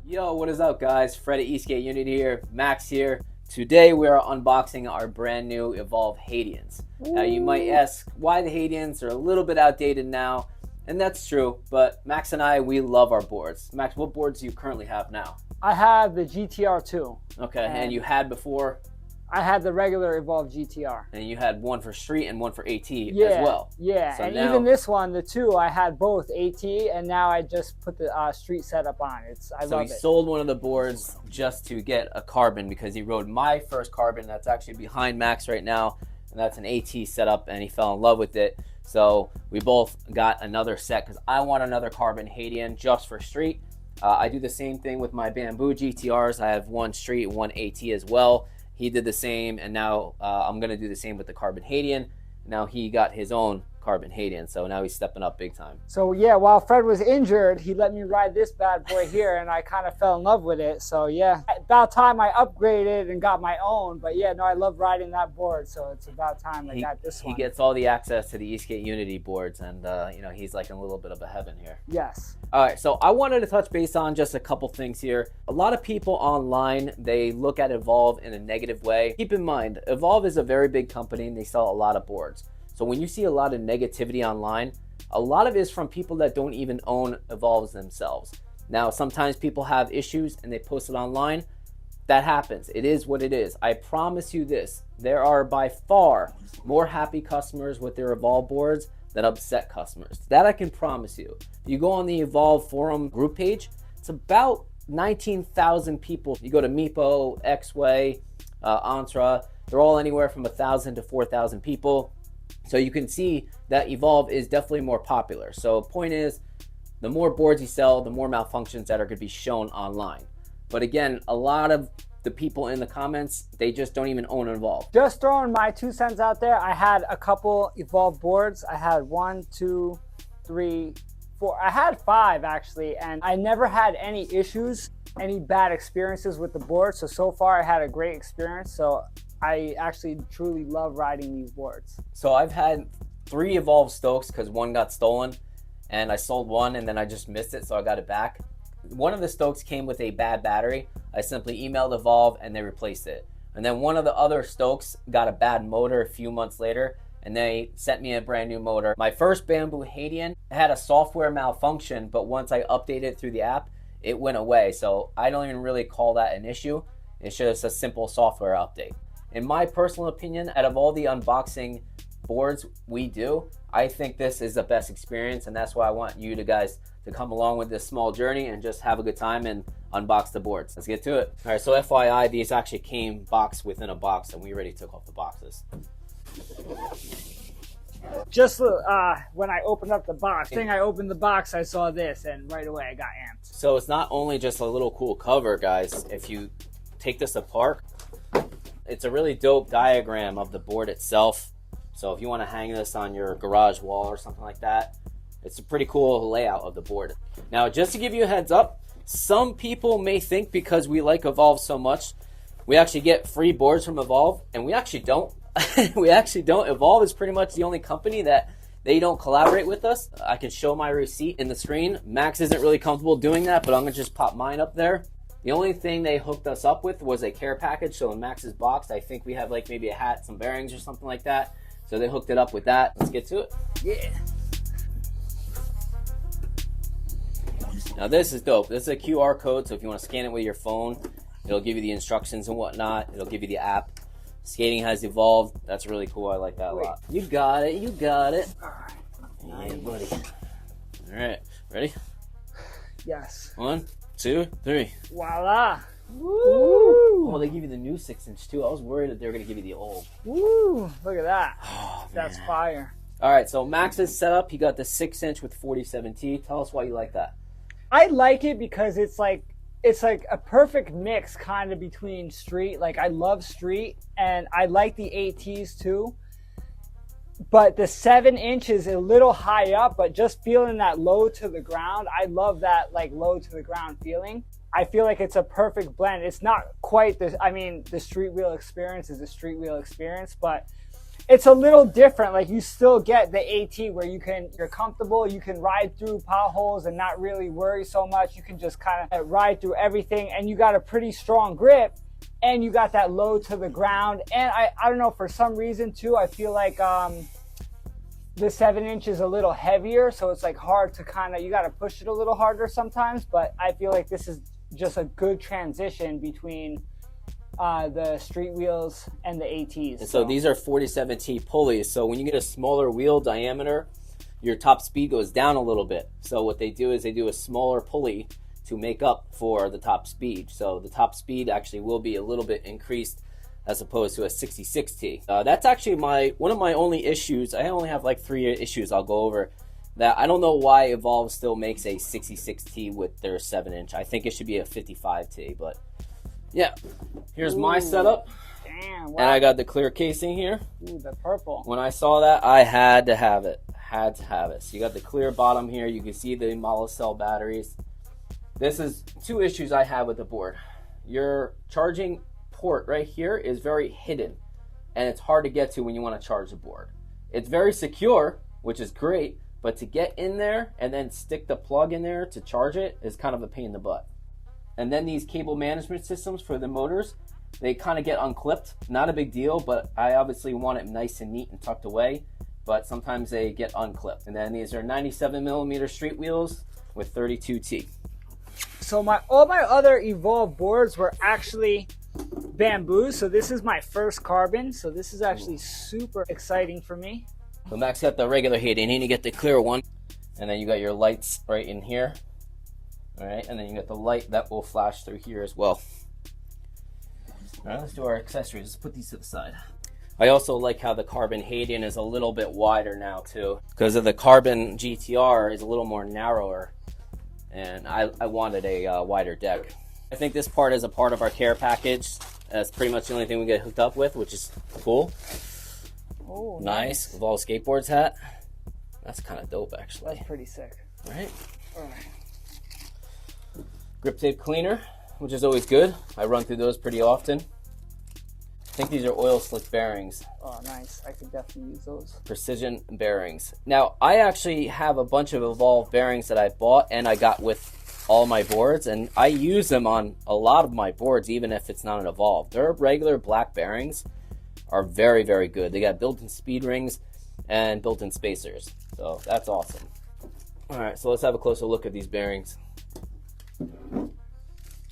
Yo, what is up, guys? Fred at Eastgate Unity here, Max here. Today we are unboxing our brand new Evolve Hadeans. Now you might ask why the Hadeans are a little bit outdated now, and that's true, but Max and I, we love our boards. Max, what boards do you currently have now? I have the GTR2. Okay, and you had before? I had the regular Evolve GTR. And you had one for street and one for AT as well. Yeah, so and now, even this one, the two, I had both AT, and now I just put the street setup on. I love it. So he sold one of the boards just to get a carbon because he rode my first carbon that's actually behind Max right now, and that's an AT setup, and he fell in love with it. So we both got another set because I want another carbon Hadean just for street. I do the same thing with my Bamboo GTRs. I have one street and one AT as well. He did the same, and now I'm going to do the same with the carbon Hadean. Now he got his own carbon Hadean, so now he's stepping up big time. So yeah, while Fred was injured, he let me ride this bad boy here, and I kind of fell in love with it. So yeah, about time I upgraded and got my own. But yeah, no, I love riding that board, so it's about time I got this one. He gets all the access to the Eastgate Unity boards, and you know, he's like in a little bit of a heaven here. Yes. All right, so I wanted to touch base on just a couple things here. A lot of people online, they look at Evolve in a negative way. Keep in mind, Evolve is a very big company, and they sell a lot of boards. So when you see a lot of negativity online, a lot of it is from people that don't even own Evolves themselves. Now, sometimes people have issues and they post it online. That happens. It is what it is. I promise you this, there are by far more happy customers with their Evolve boards than upset customers. That I can promise you. If you go on the Evolve forum group page, it's about 19,000 people. You go to Meepo, X-Way, Entra, they're all anywhere from 1,000 to 4,000 people. So you can see that Evolve is definitely more popular. So point is, the more boards you sell, the more malfunctions that are going to be shown online. But again, a lot of the people in the comments, they just don't even own an Evolve. Just throwing my 2 cents out there, I had a couple Evolve boards. I had 1, 2, 3, 4. I had 5 actually, and I never had any issues, any bad experiences with the board. So far I had a great experience. So I actually truly love riding these boards. So I've had 3 Evolve Stokes because one got stolen, and I sold one and then I just missed it, so I got it back. One of the Stokes came with a bad battery. I simply emailed Evolve and they replaced it. And then one of the other Stokes got a bad motor a few months later, and they sent me a brand new motor. My first Bamboo Hadean had a software malfunction, but once I updated it through the app, it went away. So I don't even really call that an issue. It's just a simple software update. In my personal opinion, out of all the unboxing boards we do, I think this is the best experience, and that's why I want you guys to come along with this small journey and just have a good time and unbox the boards. Let's get to it. All right, so FYI, these actually came box within a box, and we already took off the boxes. Just when I opened up the box, I opened the box, I saw this, and right away I got amped. So it's not only just a little cool cover, guys. If you take this apart, it's a really dope diagram of the board itself. So if you want to hang this on your garage wall or something like that, it's a pretty cool layout of the board. Now, just to give you a heads up, some people may think because we like Evolve so much, we actually get free boards from Evolve, and we actually don't. We actually don't. Evolve is pretty much the only company that they don't collaborate with us. I can show my receipt in the screen. Max isn't really comfortable doing that, but I'm going to just pop mine up there. The only thing they hooked us up with was a care package. So in Max's box, I think we have like maybe a hat, some bearings or something like that. So they hooked it up with that. Let's get to it. Yeah. Now this is dope. This is a QR code. So if you want to scan it with your phone, it'll give you the instructions and whatnot. It'll give you the app. Skating has evolved. That's really cool. I like that a lot. You got it. You got it. All right. Yeah, buddy. All right. Ready? Yes. 1, 2, 3. Voila. Woo! Oh, they give you the new 6-inch too. I was worried that they were going to give you the old. Woo! Look at that. Oh, that's fire. All right, so Max's setup, he got the 6-inch with 47T. Tell us why you like that. I like it because it's like a perfect mix kind of between street. Like I love street, and I like the ATs too. But the 7-inch is a little high up, but just feeling that low to the ground. I love that like low to the ground feeling. I feel like it's a perfect blend. It's not quite this. I mean, the street wheel experience is a street wheel experience, but it's a little different. Like you still get the AT where you're comfortable, you can ride through potholes and not really worry so much. You can just kind of ride through everything, and you got a pretty strong grip, and you got that low to the ground. And I don't know, for some reason too, I feel like the 7-inch is a little heavier, so it's like hard to you got to push it a little harder sometimes. But I feel like this is just a good transition between the street wheels and the ATs. And so these are 47T pulleys. So when you get a smaller wheel diameter, your top speed goes down a little bit. So what they do is they do a smaller pulley to make up for the top speed. So the top speed actually will be a little bit increased as opposed to a 66T. That's actually one of my only issues. I only have like 3 issues I'll go over. That I don't know why Evolve still makes a 66T with their 7-inch. I think it should be a 55T, but yeah. Here's my setup. Damn, wow. And I got the clear casing here. Ooh, the purple. When I saw that, I had to have it. So you got the clear bottom here. You can see the monocell batteries. This is 2 issues I have with the board. Your charging port right here is very hidden, and it's hard to get to when you want to charge the board. It's very secure, which is great, but to get in there and then stick the plug in there to charge it is kind of a pain in the butt. And then these cable management systems for the motors, they kind of get unclipped. Not a big deal, but I obviously want it nice and neat and tucked away, but sometimes they get unclipped. And then these are 97mm street wheels with 32T. So all my other Evolve boards were actually bamboo, so this is my first carbon, so this is actually super exciting for me. So Max got the regular Hadean, and you get the clear one, and then you got your lights right in here. All right, and then you got the light that will flash through here as well. All right, let's do our accessories. Let's put these to the side. I also like how the carbon Hadean is a little bit wider now too, because of the carbon GTR is a little more narrower, and I wanted a wider deck. I think this part is a part of our care package. That's pretty much the only thing we get hooked up with, which is cool. Oh, nice. Evolve Skateboards hat. That's kind of dope, actually. That's pretty sick. Right? All right. Grip tape cleaner, which is always good. I run through those pretty often. I think these are oil slick bearings. Oh, nice. I could definitely use those. Precision bearings. Now, I actually have a bunch of Evolve bearings that I bought and I got with all my boards, and I use them on a lot of my boards, even if it's not an Evolve. Their regular black bearings are very, very good. They got built-in speed rings and built-in spacers, so that's awesome. All right, so let's have a closer look at these bearings.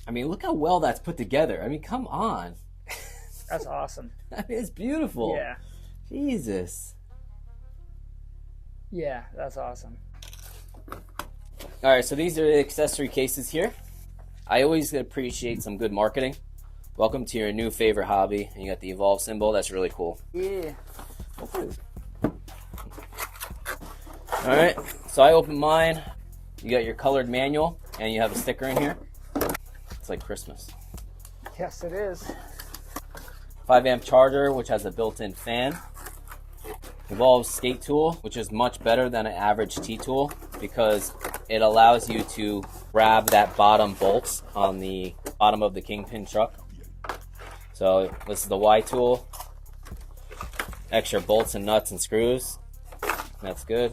I mean, look how well that's put together. I mean, come on. That's awesome. I mean, it's beautiful. Yeah. Jesus. Yeah, that's awesome. All right, so these are the accessory cases here. I always appreciate some good marketing. Welcome to your new favorite hobby. And you got the Evolve symbol. That's really cool. Yeah. All right, so I opened mine. You got your colored manual, and you have a sticker in here. It's like Christmas. Yes, it is. 5-amp charger, which has a built-in fan. Evolve skate tool, which is much better than an average T-tool because it allows you to grab that bottom bolts on the bottom of the Kingpin truck. So this is the Y tool. Extra bolts and nuts and screws. That's good.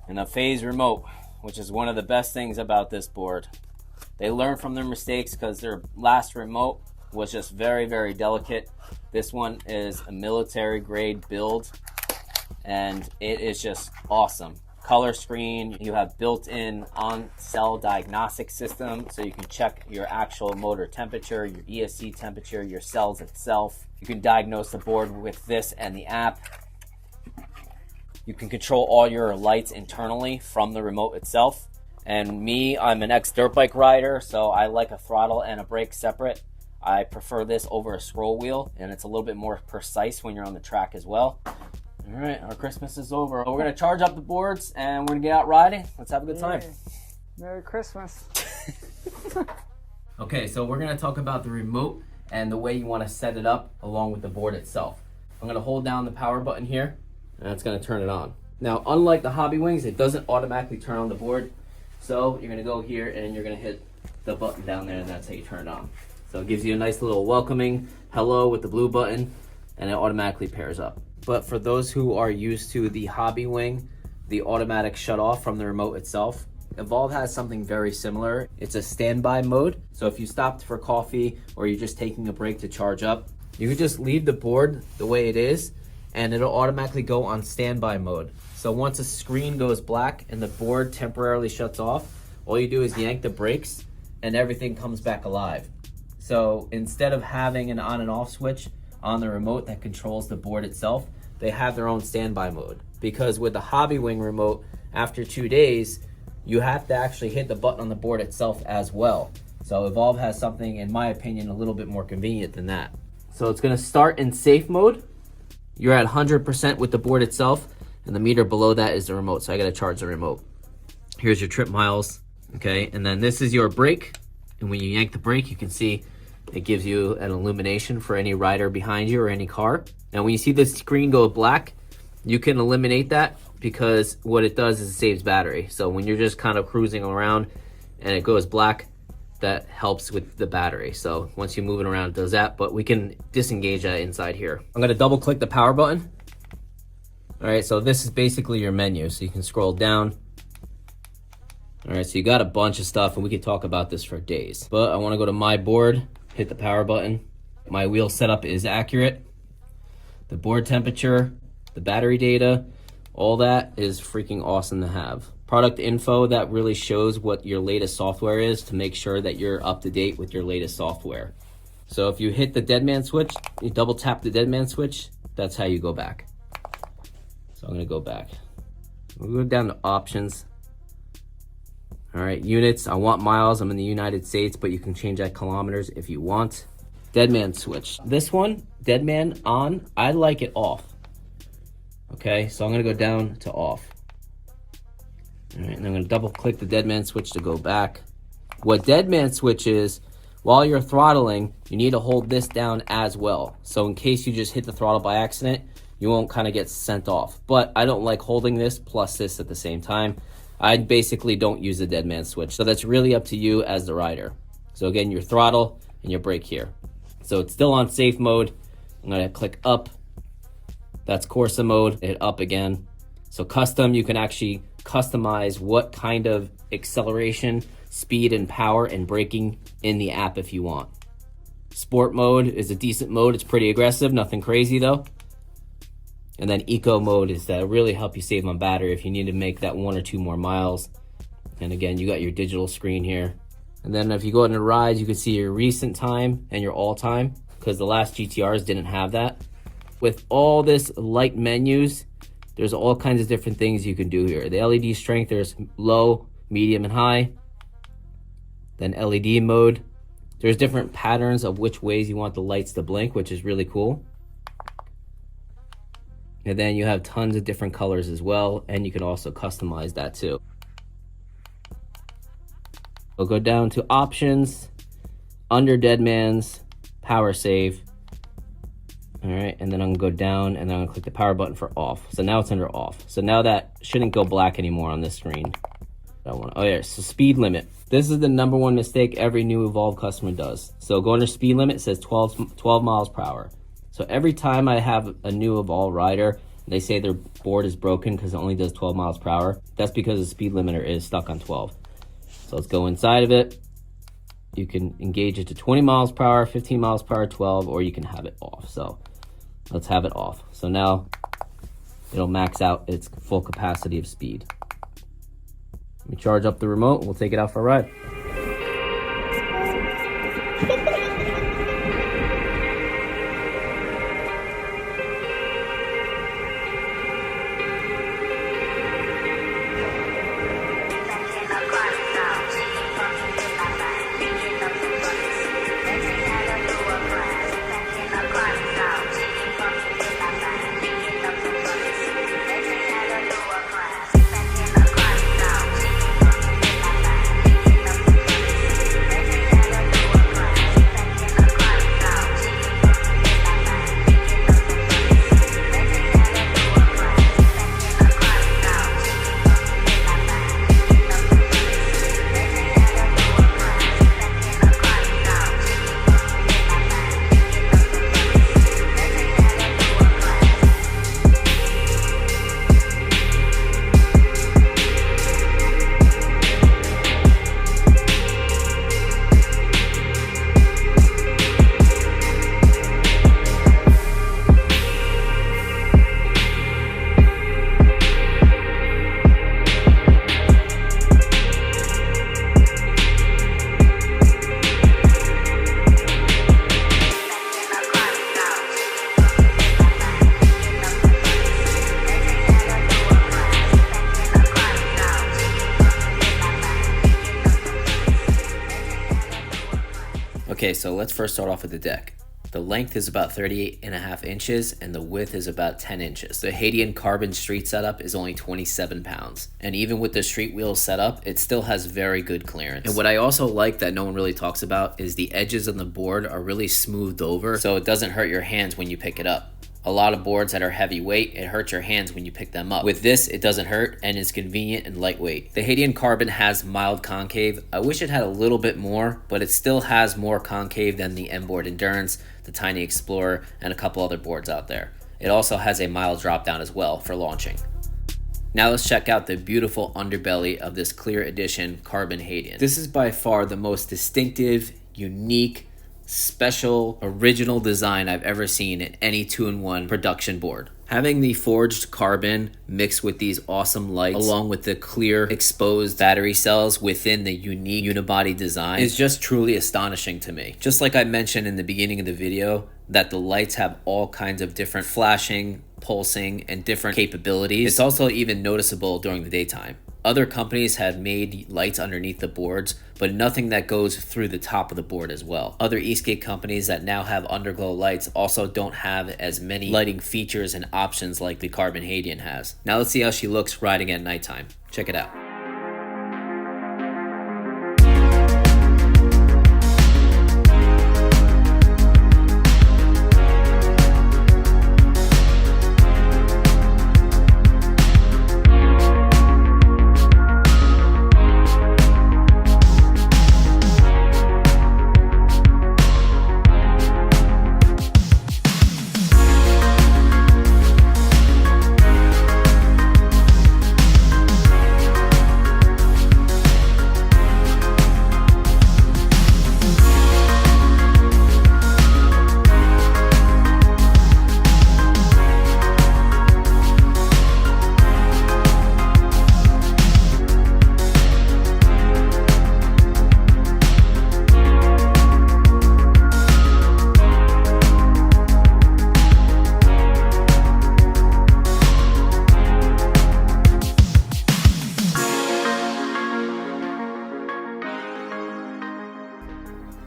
And a phase remote, which is one of the best things about this board. They learn from their mistakes because their last remote was just very, very delicate. This one is a military grade build and it is just awesome. Color screen, you have built-in on-cell diagnostic system so you can check your actual motor temperature, your ESC temperature, your cells itself. You can diagnose the board with this and the app. You can control all your lights internally from the remote itself. And me, I'm an ex-dirt bike rider, so I like a throttle and a brake separate. I prefer this over a scroll wheel, and it's a little bit more precise when you're on the track as well. All right, our Christmas is over. We're going to charge up the boards, and we're going to get out riding. Let's have a good time. Merry Christmas. Okay, so we're going to talk about the remote and the way you want to set it up along with the board itself. I'm going to hold down the power button here, and it's going to turn it on. Now, unlike the Hobby Wings, it doesn't automatically turn on the board. So you're going to go here, and you're going to hit the button down there, and that's how you turn it on. So it gives you a nice little welcoming hello with the blue button, and it automatically pairs up. but for those who are used to the hobby wing, the automatic shut off from the remote itself, Evolve has something very similar. It's a standby mode. So if you stopped for coffee or you're just taking a break to charge up, you can just leave the board the way it is and it'll automatically go on standby mode. So once a screen goes black and the board temporarily shuts off, all you do is yank the brakes and everything comes back alive. So instead of having an on and off switch on the remote that controls the board itself, they have their own standby mode. Because with the Hobby Wing remote, after 2 days, you have to actually hit the button on the board itself as well. So Evolve has something, in my opinion, a little bit more convenient than that. So it's gonna start in safe mode. You're at 100% with the board itself, and the meter below that is the remote, so I gotta charge the remote. Here's your trip miles, okay? And then this is your brake, and when you yank the brake, you can see it gives you an illumination for any rider behind you or any car. Now when you see the screen go black, you can eliminate that because what it does is it saves battery. So when you're just kind of cruising around and it goes black, that helps with the battery. So once you move it around, it does that, but we can disengage that inside here. I'm gonna double click the power button. All right, so this is basically your menu. So you can scroll down. All right, so you got a bunch of stuff and we could talk about this for days, but I wanna go to my board, hit the power button. My wheel setup is accurate. The board temperature, the battery data, all that is freaking awesome to have. Product info, that really shows what your latest software is to make sure that you're up to date with your latest software. So if you hit the dead man switch, you double tap the dead man switch, that's how you go back. So I'm gonna go back. We'll go down to options. All right, units, I want miles, I'm in the United States, but you can change that kilometers if you want. Dead man switch. This one, dead man on, I like it off. Okay, so I'm gonna go down to off. All right, and I'm gonna double click the dead man switch to go back. What dead man switch is, while you're throttling, you need to hold this down as well. So in case you just hit the throttle by accident, you won't kind of get sent off. But I don't like holding this plus this at the same time. I basically don't use the dead man switch. So that's really up to you as the rider. So again, your throttle and your brake here. So it's still on safe mode. I'm gonna click up. That's Corsa mode, hit up again. So custom, you can actually customize what kind of acceleration, speed, and power and braking in the app if you want. Sport mode is a decent mode. It's pretty aggressive, nothing crazy though. And then eco mode is that really help you save on battery if you need to make that 1 or 2 more miles. And again, you got your digital screen here. And then if you go into rides, you can see your recent time and your all time, because the last GTRs didn't have that. With all this light menus, there's all kinds of different things you can do here. The LED strength, there's low, medium, and high. Then LED mode. There's different patterns of which ways you want the lights to blink, which is really cool. And then you have tons of different colors as well, and you can also customize that too. We'll go down to options, under Deadman's, power save. All right, and then I'm gonna go down and then I'm gonna click the power button for off. So now it's under off. So now that shouldn't go black anymore on this screen. Oh yeah, so speed limit. This is the #1 mistake every new Evolve customer does. So go under speed limit, it says 12 miles per hour. So every time I have a new Evolve rider, they say their board is broken because it only does 12 miles per hour. That's because the speed limiter is stuck on 12. So let's go inside of it. You can engage it to 20 miles per hour, 15 miles per hour, 12, or you can have it off. So let's have it off. So now it'll max out its full capacity of speed. Let me charge up the remote and we'll take it out for a ride. Okay, so let's first start off with the deck. The length is about 38.5 inches and the width is about 10 inches. The Hadean carbon street setup is only 27 pounds. And even with the street wheels setup, it still has very good clearance. And what I also like that no one really talks about is the edges on the board are really smoothed over, so it doesn't hurt your hands when you pick it up. A lot of boards that are heavyweight, it hurts your hands when you pick them up. With this, it doesn't hurt and is convenient and lightweight. The Hadean Carbon has mild concave. I wish it had a little bit more, but it still has more concave than the M-Board Endurance, the Tiny Explorer, and a couple other boards out there. It also has a mild drop down as well for launching. Now let's check out the beautiful underbelly of this Clear Edition Carbon Hadean. This is by far the most distinctive, unique, special, original design I've ever seen in any 2-in-1 production board. Having the forged carbon mixed with these awesome lights along with the clear exposed battery cells within the unique unibody design is just truly astonishing to me. Just like I mentioned in the beginning of the video, that the lights have all kinds of different flashing, pulsing, and different capabilities. It's also even noticeable during the daytime. Other companies have made lights underneath the boards, but nothing that goes through the top of the board as well. Other Eastgate companies that now have underglow lights also don't have as many lighting features and options like the Carbon Hadean has. Now let's see how she looks riding at nighttime. Check it out.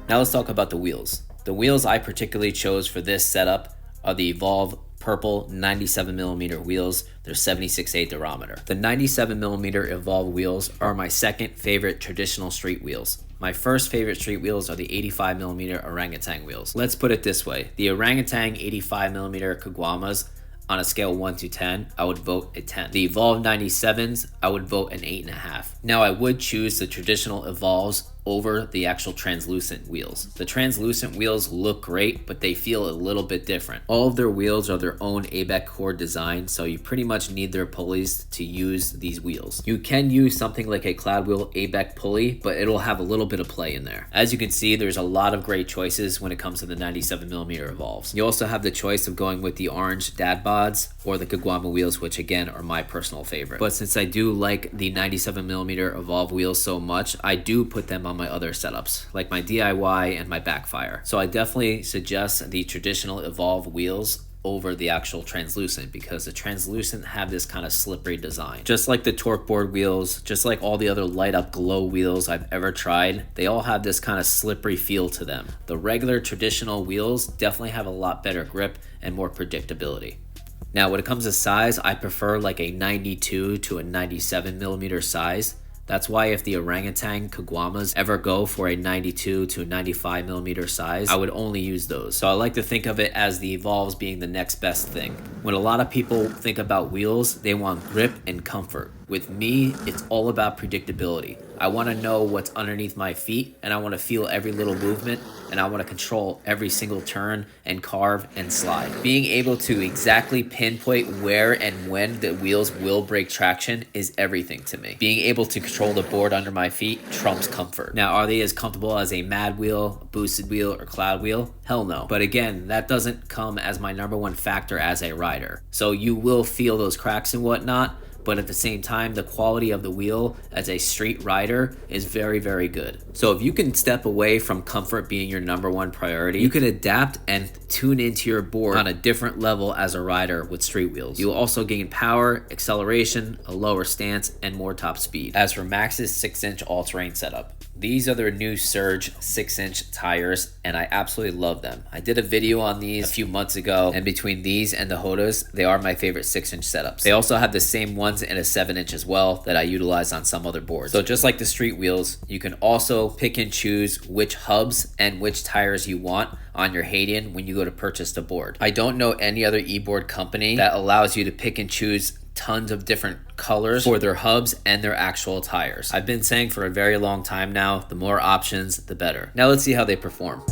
Now let's talk about the wheels. The wheels I particularly chose for this setup are the Evolve purple 97mm wheels. They're 76/8 diameter. The 97mm Evolve wheels are my second favorite traditional street wheels. My first favorite street wheels are the 85mm orangutan wheels. Let's put it this way. The orangutan 85mm Caguamas, on a scale 1 to 10, I would vote a 10. The Evolve 97s, I would vote an 8.5. Now I would choose the traditional Evolves over the actual translucent wheels. The translucent wheels look great, but they feel a little bit different. All of their wheels are their own ABEC core design, so you pretty much need their pulleys to use these wheels. You can use something like a Cloudwheel ABEC pulley, but it'll have a little bit of play in there. As you can see, there's a lot of great choices when it comes to the 97mm Evolves. You also have the choice of going with the orange dad bods or the Caguama wheels, which again are my personal favorite. But since I do like the 97mm Evolve wheels so much, I do put them on my other setups, like my DIY and my Backfire. So I definitely suggest the traditional Evolve wheels over the actual translucent, because the translucent have this kind of slippery design. Just like the torque board wheels, just like all the other light up glow wheels I've ever tried, they all have this kind of slippery feel to them. The regular traditional wheels definitely have a lot better grip and more predictability. Now when it comes to size, I prefer like a 92 to a 97mm size. That's why if the orangutan Caguamas ever go for a 92 to 95mm size, I would only use those. So I like to think of it as the Evolves being the next best thing. When a lot of people think about wheels, they want grip and comfort. With me, it's all about predictability. I want to know what's underneath my feet, and I want to feel every little movement, and I want to control every single turn and carve and slide. Being able to exactly pinpoint where and when the wheels will break traction is everything to me. Being able to control the board under my feet trumps comfort. Now, are they as comfortable as a Mad wheel, a boosted wheel, or cloud wheel? Hell no. But again, that doesn't come as my number one factor as a rider. So you will feel those cracks and whatnot, but at the same time, the quality of the wheel as a street rider is very, very good. So if you can step away from comfort being your number one priority, you can adapt and tune into your board on a different level as a rider with street wheels. You'll also gain power, acceleration, a lower stance, and more top speed. As for Max's 6-inch all-terrain setup, these are their new Surge 6-inch tires, and I absolutely love them. I did a video on these a few months ago, and between these and the Hodas, they are my favorite 6-inch setups. They also have the same ones in a 7-inch as well that I utilize on some other boards. So just like the street wheels, you can also pick and choose which hubs and which tires you want on your Hadean when you go to purchase the board. I don't know any other e-board company that allows you to pick and choose tons of different colors for their hubs and their actual tires. I've been saying for a very long time now, the more options, the better. Now let's see how they perform.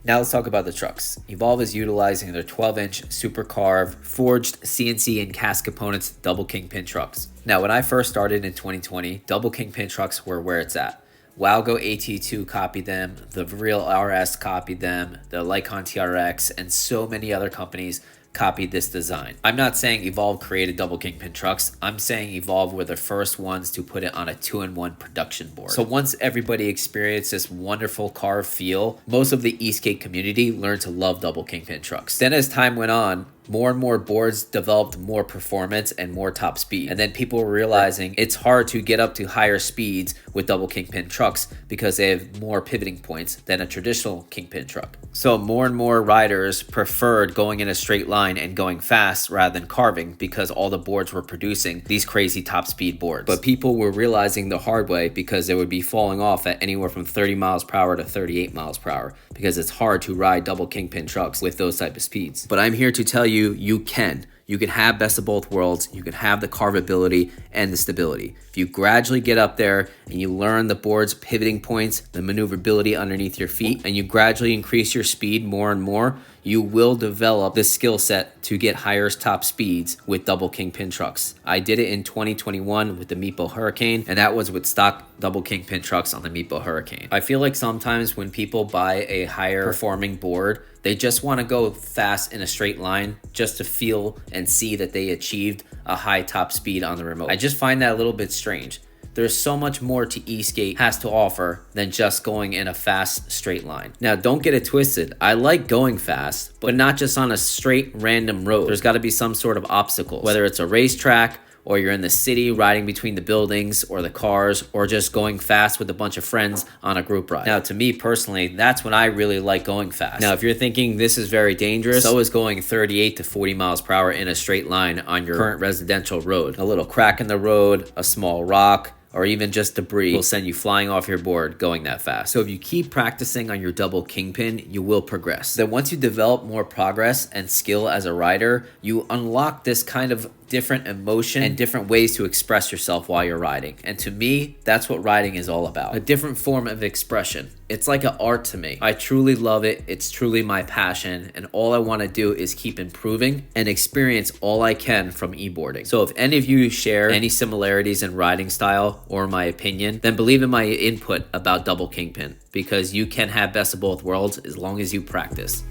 Now let's talk about the trucks. Evolve is utilizing their 12-inch Super Carve forged CNC and cast components double Kingpin trucks. Now when I first started in 2020, double Kingpin trucks were where it's at. Walgo AT2 copied them, the Vril RS copied them, the Lycon TRX, and so many other companies copied this design. I'm not saying Evolve created double Kingpin trucks. I'm saying Evolve were the first ones to put it on a 2-in-1 production board. So once everybody experienced this wonderful carve feel, most of the e-skate community learned to love double Kingpin trucks. Then as time went on, more and more boards developed more performance and more top speed. And then people were realizing it's hard to get up to higher speeds with double Kingpin trucks because they have more pivoting points than a traditional Kingpin truck. So more and more riders preferred going in a straight line and going fast rather than carving because all the boards were producing these crazy top speed boards. But people were realizing the hard way because they would be falling off at anywhere from 30 miles per hour to 38 miles per hour because it's hard to ride double Kingpin trucks with those type of speeds. But I'm here to tell you, you can have best of both worlds. You can have the carvability and the stability. If you gradually get up there and you learn the board's pivoting points, the maneuverability underneath your feet, and you gradually increase your speed more and more, you will develop the skill set to get higher top speeds with double Kingpin trucks. I did it in 2021 with the Meepo Hurricane, and that was with stock double Kingpin trucks on the Meepo Hurricane. I feel like sometimes when people buy a higher performing board, they just want to go fast in a straight line just to feel and see that they achieved a high top speed on the remote. I just find that a little bit strange. There's so much more to e-skate has to offer than just going in a fast straight line. Now, don't get it twisted. I like going fast, but not just on a straight random road. There's got to be some sort of obstacle, whether it's a racetrack or you're in the city riding between the buildings or the cars, or just going fast with a bunch of friends on a group ride. Now, to me personally, that's when I really like going fast. Now, if you're thinking this is very dangerous, so is going 38 to 40 miles per hour in a straight line on your current residential road. A little crack in the road, a small rock, or even just debris will send you flying off your board going that fast. So if you keep practicing on your double Kingpin, you will progress. Then once you develop more progress and skill as a rider, you unlock this kind of different emotion and different ways to express yourself while you're riding. And to me, that's what riding is all about. A different form of expression. It's like an art to me. I truly love it. It's truly my passion. And all I want to do is keep improving and experience all I can from e-boarding. So if any of you share any similarities in riding style or my opinion, then believe in my input about double Kingpin, because you can have best of both worlds as long as you practice.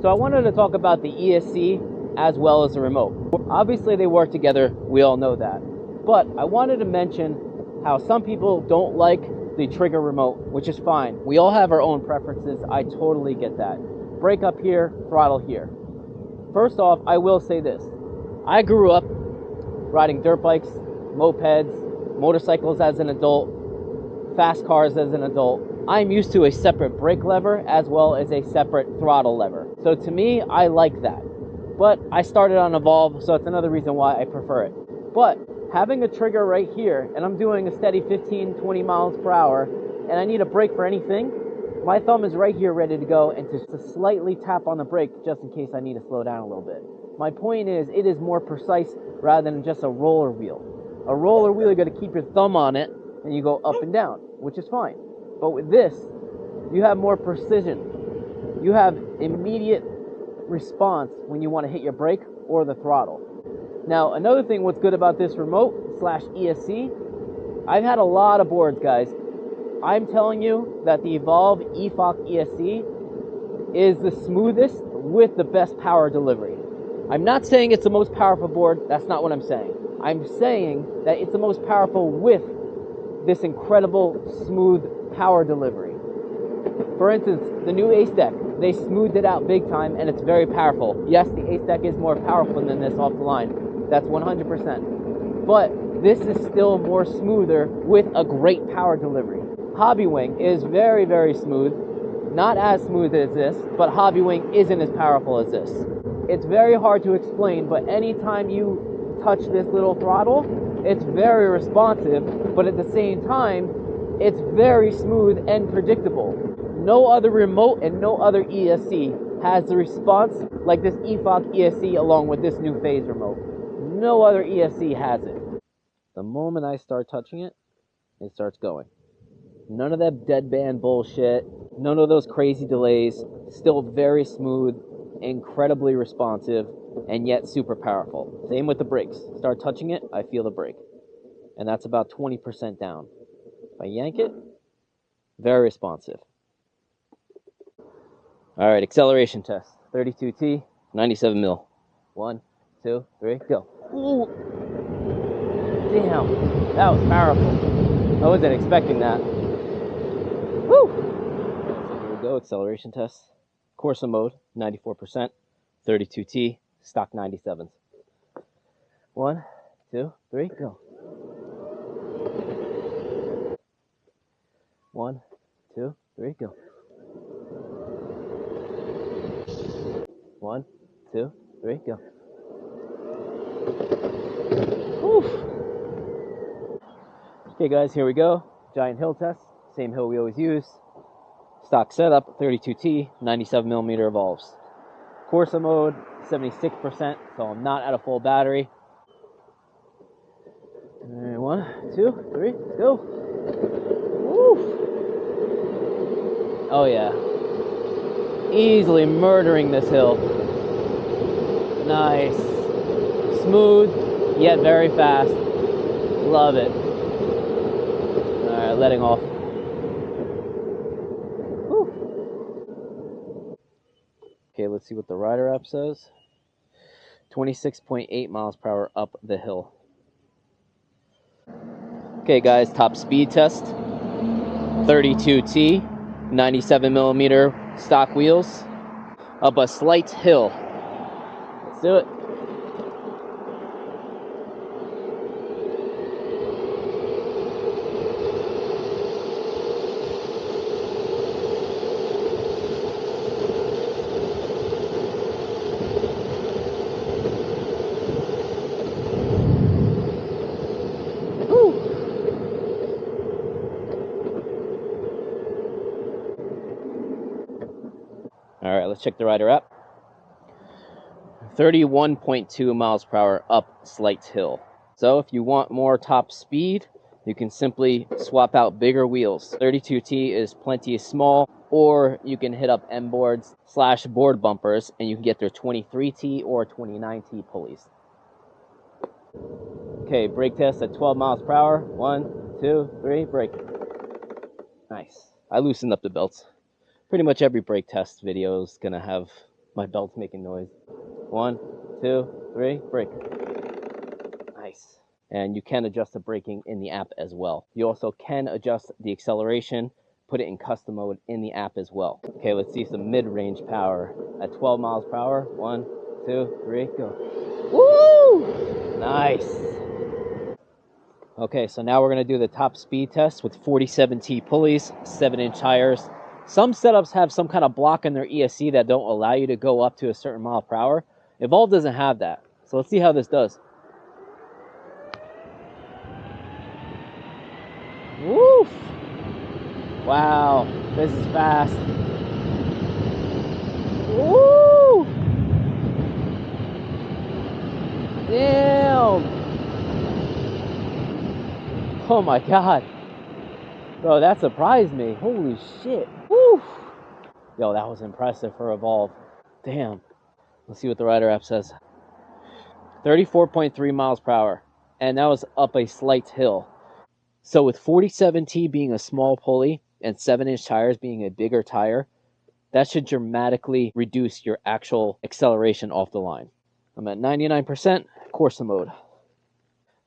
So I wanted to talk about the ESC as well as the remote. Obviously they work together, we all know that. But I wanted to mention how some people don't like the trigger remote, which is fine. We all have our own preferences, I totally get that. Brake up here, throttle here. First off, I will say this. I grew up riding dirt bikes, mopeds, motorcycles as an adult, fast cars as an adult. I'm used to a separate brake lever as well as a separate throttle lever. So to me, I like that. But I started on Evolve, so it's another reason why I prefer it. But having a trigger right here, and I'm doing a steady 15, 20 miles per hour, and I need a brake for anything, my thumb is right here ready to go and to slightly tap on the brake just in case I need to slow down a little bit. My point is, it is more precise rather than just a roller wheel. A roller wheel, you got to keep your thumb on it and you go up and down, which is fine. But with this, you have more precision. You have immediate response when you want to hit your brake or the throttle. Now, another thing what's good about this remote / ESC, I've had a lot of boards, guys. I'm telling you that the Evolve EFOC ESC is the smoothest with the best power delivery. I'm not saying it's the most powerful board. That's not what I'm saying. I'm saying that it's the most powerful with this incredible smooth power delivery. For instance, the new Ace Deck, they smoothed it out big time and it's very powerful. Yes, the Ace Deck is more powerful than this off the line. That's 100%. But this is still more smoother with a great power delivery. Hobbywing is very, very smooth. Not as smooth as this, but Hobbywing isn't as powerful as this. It's very hard to explain, but anytime you touch this little throttle, it's very responsive, but at the same time, it's very smooth and predictable. No other remote and no other ESC has the response like this EFOC ESC along with this new phase remote. No other ESC has it. The moment I start touching it, it starts going. None of that deadband bullshit, none of those crazy delays, still very smooth, incredibly responsive, and yet super powerful. Same with the brakes. Start touching it, I feel the brake. And that's about 20% down. If I yank it, very responsive. All right, acceleration test. 32T, 97 mil. 1, 2, 3, go. Ooh. Damn, that was powerful. I wasn't expecting that. Woo! So here we go, acceleration test. Corsa mode, 94%. 32T, stock 97s. 1, 2, 3, go. 1, 2, 3, go. 1, 2, 3, go. Whew. Okay guys, here we go. Giant hill test. Same hill we always use. Stock setup, 32T, 97mm Evolves. Corsa mode, 76%, so I'm not at a full battery. And 1, 2, 3, go. Woo. Oh yeah. Easily murdering this hill. Nice. Smooth, yet very fast. Love it. Alright, letting off. Whew. Okay, let's see what the rider app says. 26.8 miles per hour up the hill. Okay guys, top speed test. 32T. 97mm stock wheels up a slight hill. Let's do it. All right, let's check the rider app. 31.2 miles per hour up slight hill. So if you want more top speed, you can simply swap out bigger wheels. 32T is plenty small, or you can hit up M boards / board bumpers and you can get their 23T or 29T pulleys. Okay, brake test at 12 miles per hour. 1, 2, 3, brake. Nice. I loosened up the belts. Pretty much every brake test video is gonna have my belts making noise. 1, 2, 3, brake. Nice. And you can adjust the braking in the app as well. You also can adjust the acceleration, put it in custom mode in the app as well. Okay, let's see some mid-range power at 12 miles per hour. 1, 2, 3, go. Woo! Nice. Okay, so now we're gonna do the top speed test with 47T pulleys, 7-inch tires. Some setups have some kind of block in their ESC that don't allow you to go up to a certain mile per hour. Evolve doesn't have that. So let's see how this does. Woof! Wow, this is fast. Woo! Damn! Oh my god. Bro, that surprised me. Holy shit. Woo! Yo, that was impressive for Evolve. Damn. Let's see what the rider app says. 34.3 miles per hour. And that was up a slight hill. So with 47T being a small pulley and 7-inch tires being a bigger tire, that should dramatically reduce your actual acceleration off the line. I'm at 99% Corsa mode.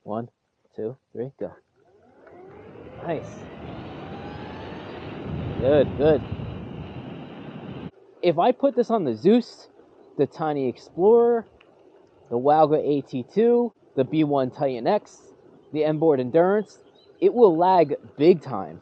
1, 2, 3, go. Nice. Good, good. If I put this on the Zeus, the Tiny Explorer, the Wowga AT2, the B1 Titan X, the M-Board Endurance, it will lag big time.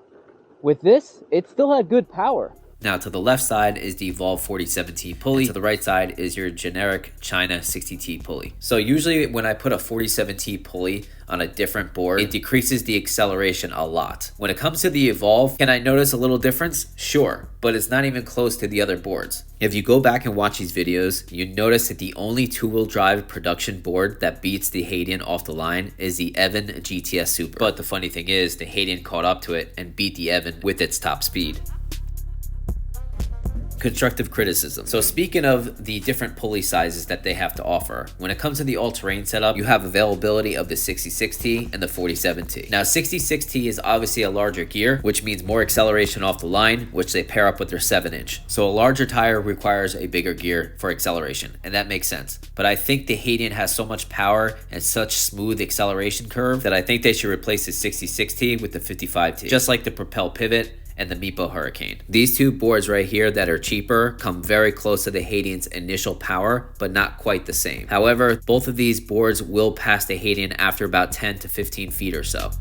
With this, it still had good power. Now to the left side is the Evolve 47T pulley. And to the right side is your generic China 60T pulley. So usually when I put a 47T pulley on a different board, it decreases the acceleration a lot. When it comes to the Evolve, can I notice a little difference? Sure, but it's not even close to the other boards. If you go back and watch these videos, you notice that the only two-wheel drive production board that beats the Hadean off the line is the Evan GTS Super. But the funny thing is, the Hadean caught up to it and beat the Evan with its top speed. Constructive criticism. So speaking of the different pulley sizes that they have to offer, when it comes to the all-terrain setup, you have availability of the 66T and the 47T. Now 66T is obviously a larger gear, which means more acceleration off the line, which they pair up with their 7-inch. So a larger tire requires a bigger gear for acceleration, and that makes sense. But I think the Hadean has so much power and such smooth acceleration curve that I think they should replace the 66T with the 55T, just like the Propel Pivot and the Meepo Hurricane. These two boards right here that are cheaper come very close to the Hadean's initial power, but not quite the same. However, both of these boards will pass the Hadean after about 10 to 15 feet or so.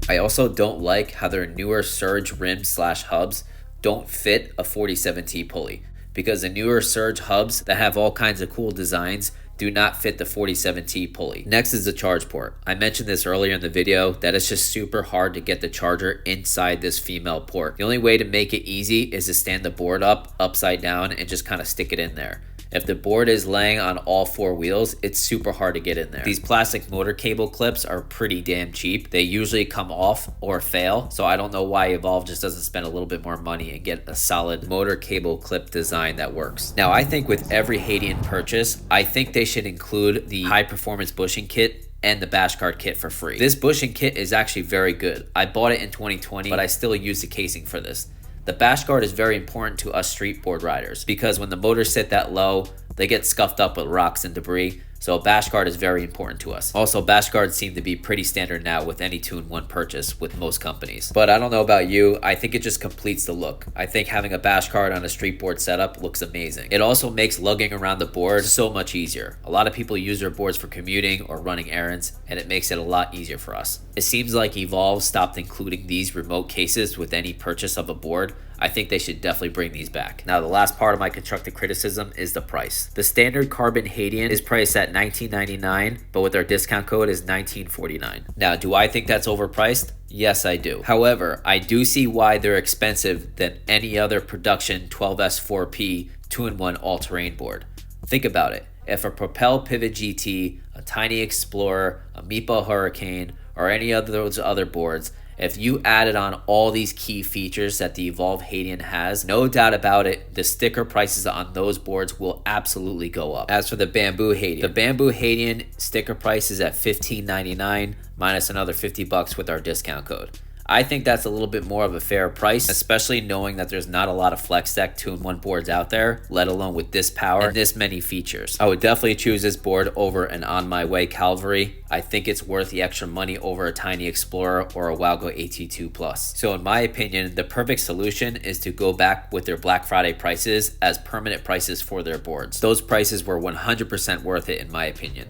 I also don't like how their newer Surge rims / hubs don't fit a 47T pulley, because the newer Surge hubs that have all kinds of cool designs do not fit the 47T pulley. Next is the charge port. I mentioned this earlier in the video that it's just super hard to get the charger inside this female port. The only way to make it easy is to stand the board up upside down and just kind of stick it in there. If the board is laying on all four wheels, it's super hard to get in there. These plastic motor cable clips are pretty damn cheap. They usually come off or fail, so I don't know why Evolve just doesn't spend a little bit more money and get a solid motor cable clip design that works. Now, I think with every Hadean purchase, I think they should include the high performance bushing kit and the bash guard kit for free. This bushing kit is actually very good. I bought it in 2020, but I still use the casing for this. The bash guard is very important to us street board riders because when the motors sit that low, they get scuffed up with rocks and debris. So a bash guard is very important to us. Also, bash guards seem to be pretty standard now with any 2-in-1 purchase with most companies. But I don't know about you, I think it just completes the look. I think having a bash guard on a street board setup looks amazing. It also makes lugging around the board so much easier. A lot of people use their boards for commuting or running errands, and it makes it a lot easier for us. It seems like Evolve stopped including these remote cases with any purchase of a board. I think they should definitely bring these back. Now, the last part of my constructive criticism is the price. The standard carbon Hadean is priced at $19.99, but with our discount code is $19.49. Now, do I think that's overpriced? Yes, I do. However, I do see why they're expensive than any other production 12S4P 2-in-1 all-terrain board. Think about it. If a Propel Pivot GT, a Tiny Explorer, a Meepo Hurricane, or any of those other boards, if you added on all these key features that the Evolve Hadean has, no doubt about it, the sticker prices on those boards will absolutely go up. As for the Bamboo Hadean, the Bamboo Hadean sticker price is at $15.99 minus another $50 with our discount code. I think that's a little bit more of a fair price, especially knowing that there's not a lot of flex deck 2-in-1 boards out there, let alone with this power and this many features. I would definitely choose this board over an On My Way Calvary. I think it's worth the extra money over a Tiny Explorer or a Wowgo AT2 Plus. So in my opinion, the perfect solution is to go back with their Black Friday prices as permanent prices for their boards. Those prices were 100% worth it in my opinion.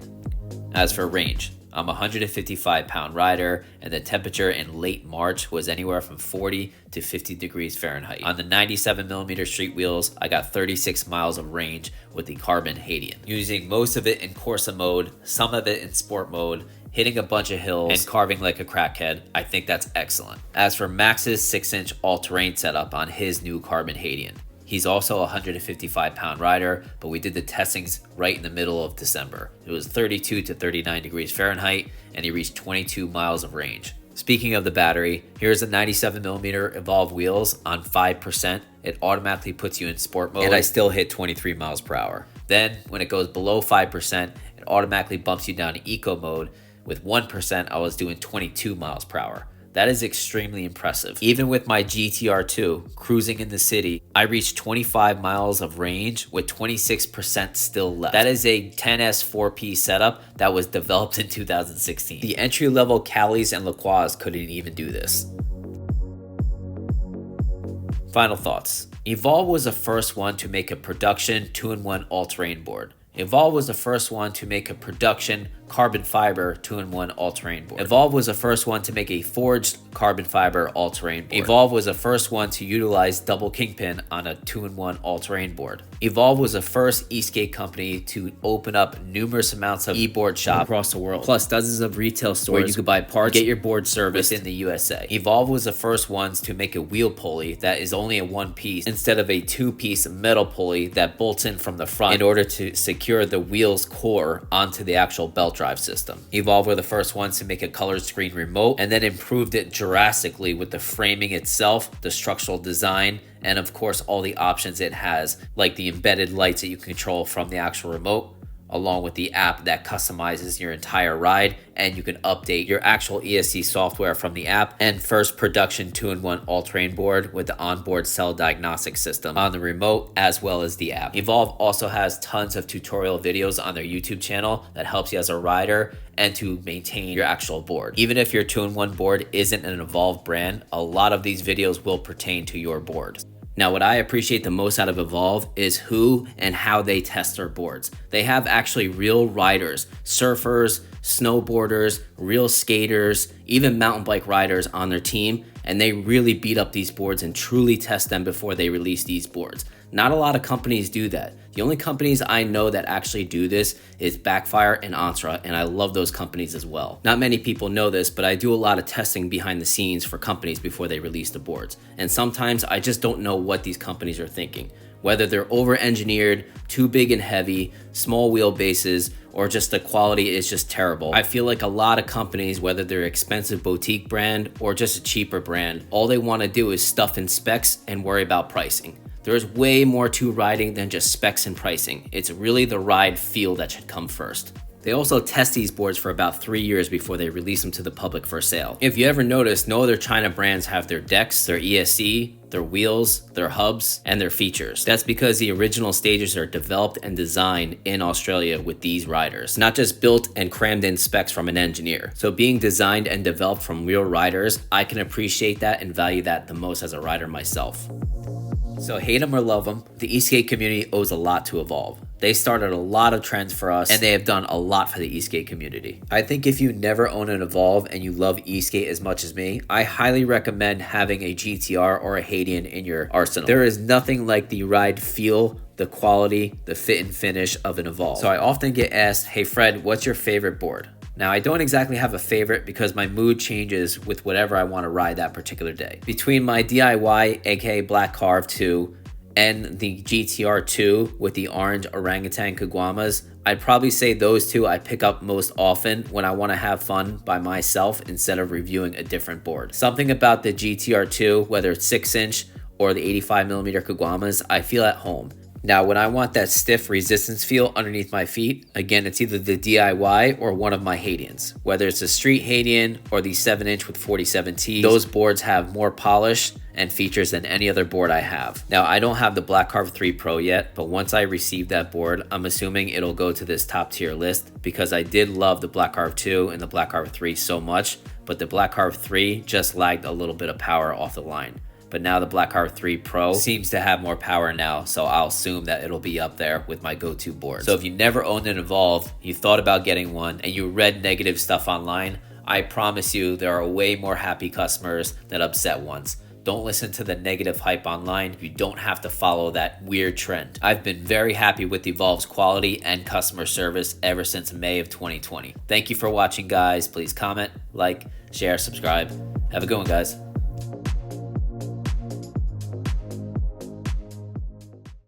As for range, I'm a 155-pound rider, and the temperature in late March was anywhere from 40 to 50 degrees Fahrenheit. On the 97mm street wheels, I got 36 miles of range with the carbon Hadean. Using most of it in Corsa mode, some of it in sport mode, hitting a bunch of hills, and carving like a crackhead, I think that's excellent. As for Max's 6-inch all-terrain setup on his new carbon Hadean, he's also a 155-pound rider, but we did the testings right in the middle of December. It was 32 to 39 degrees Fahrenheit, and he reached 22 miles of range. Speaking of the battery, here's the 97mm Evolve wheels on 5%. It automatically puts you in sport mode, and I still hit 23 miles per hour. Then, when it goes below 5%, it automatically bumps you down to eco mode. With 1%, I was doing 22 miles per hour. That is extremely impressive. Even with my GTR2 cruising in the city, I reached 25 miles of range with 26% still left. That is a 10S 4P setup that was developed in 2016. The entry-level Calis and LaCroix couldn't even do this. Final thoughts. Evolve was the first one to make a production 2-in-1 all-terrain board. Evolve was the first one to make a production carbon fiber 2-in-1 all-terrain board. Evolve was the first one to make a forged carbon fiber all-terrain board. Evolve was the first one to utilize double Kingpin on a 2-in-1 all-terrain board. Evolve was the first e-skate company to open up numerous amounts of e-board shops across the world, plus dozens of retail stores where you could buy parts, get your board serviced in the USA. Evolve was the first ones to make a wheel pulley that is only a one piece instead of a two-piece metal pulley that bolts in from the front in order to secure the wheel's core onto the actual belt drive system. Evolve were the first ones to make a color screen remote and then improved it drastically with the framing itself, the structural design, and of course all the options it has, like the embedded lights that you control from the actual remote, along with the app that customizes your entire ride, and you can update your actual ESC software from the app, and first production 2-in-1 all-terrain board with the onboard cell diagnostic system on the remote as well as the app. Evolve also has tons of tutorial videos on their YouTube channel that helps you as a rider and to maintain your actual board. Even if your 2-in-1 board isn't an Evolve brand, a lot of these videos will pertain to your board. Now, what I appreciate the most out of Evolve is who and how they test their boards. They have actually real riders, surfers, snowboarders, real skaters, even mountain bike riders on their team, and they really beat up these boards and truly test them before they release these boards. Not a lot of companies do that. The only companies I know that actually do this is Backfire and Entra, and I love those companies as well. Not many people know this, but I do a lot of testing behind the scenes for companies before they release the boards. And sometimes I just don't know what these companies are thinking. Whether they're over-engineered, too big and heavy, small wheelbases, or just the quality is just terrible. I feel like a lot of companies, whether they're expensive boutique brand or just a cheaper brand, all they want to do is stuff in specs and worry about pricing. There's way more to riding than just specs and pricing. It's really the ride feel that should come first. They also test these boards for about 3 years before they release them to the public for sale. If you ever notice, no other China brands have their decks, their ESC, their wheels, their hubs, and their features. That's because the original stages are developed and designed in Australia with these riders, not just built and crammed in specs from an engineer. So being designed and developed from real riders, I can appreciate that and value that the most as a rider myself. So hate them or love them, the e-skate community owes a lot to Evolve. They started a lot of trends for us, and they have done a lot for the e-skate community. I think if you never own an Evolve and you love e-skate as much as me, I highly recommend having a GTR or a Hadean in your arsenal. There is nothing like the ride feel, the quality, the fit and finish of an Evolve. So I often get asked, hey Fred, what's your favorite board? Now, I don't exactly have a favorite because my mood changes with whatever I want to ride that particular day. Between my DIY, aka Black Carve 2, and the GTR 2 with the orange orangutan Kaguamas, I'd probably say those two I pick up most often when I want to have fun by myself instead of reviewing a different board. Something about the GTR 2, whether it's 6-inch or the 85mm Kaguamas, I feel at home. Now, when I want that stiff resistance feel underneath my feet, again, it's either the DIY or one of my Hadeans. Whether it's a street Hadean or the 7-inch with 47T, those boards have more polish and features than any other board I have. Now, I don't have the Black Carve 3 Pro yet, but once I receive that board, I'm assuming it'll go to this top tier list because I did love the Black Carve 2 and the Black Carve 3 so much, but the Black Carve 3 just lagged a little bit of power off the line. But now the Black Carve 3 Pro seems to have more power now, so I'll assume that it'll be up there with my go-to board. So if you never owned an Evolve, you thought about getting one, and you read negative stuff online, I promise you there are way more happy customers than upset ones. Don't listen to the negative hype online. You don't have to follow that weird trend. I've been very happy with Evolve's quality and customer service ever since May of 2020. Thank you for watching, guys. Please comment, like, share, subscribe. Have a good one, guys.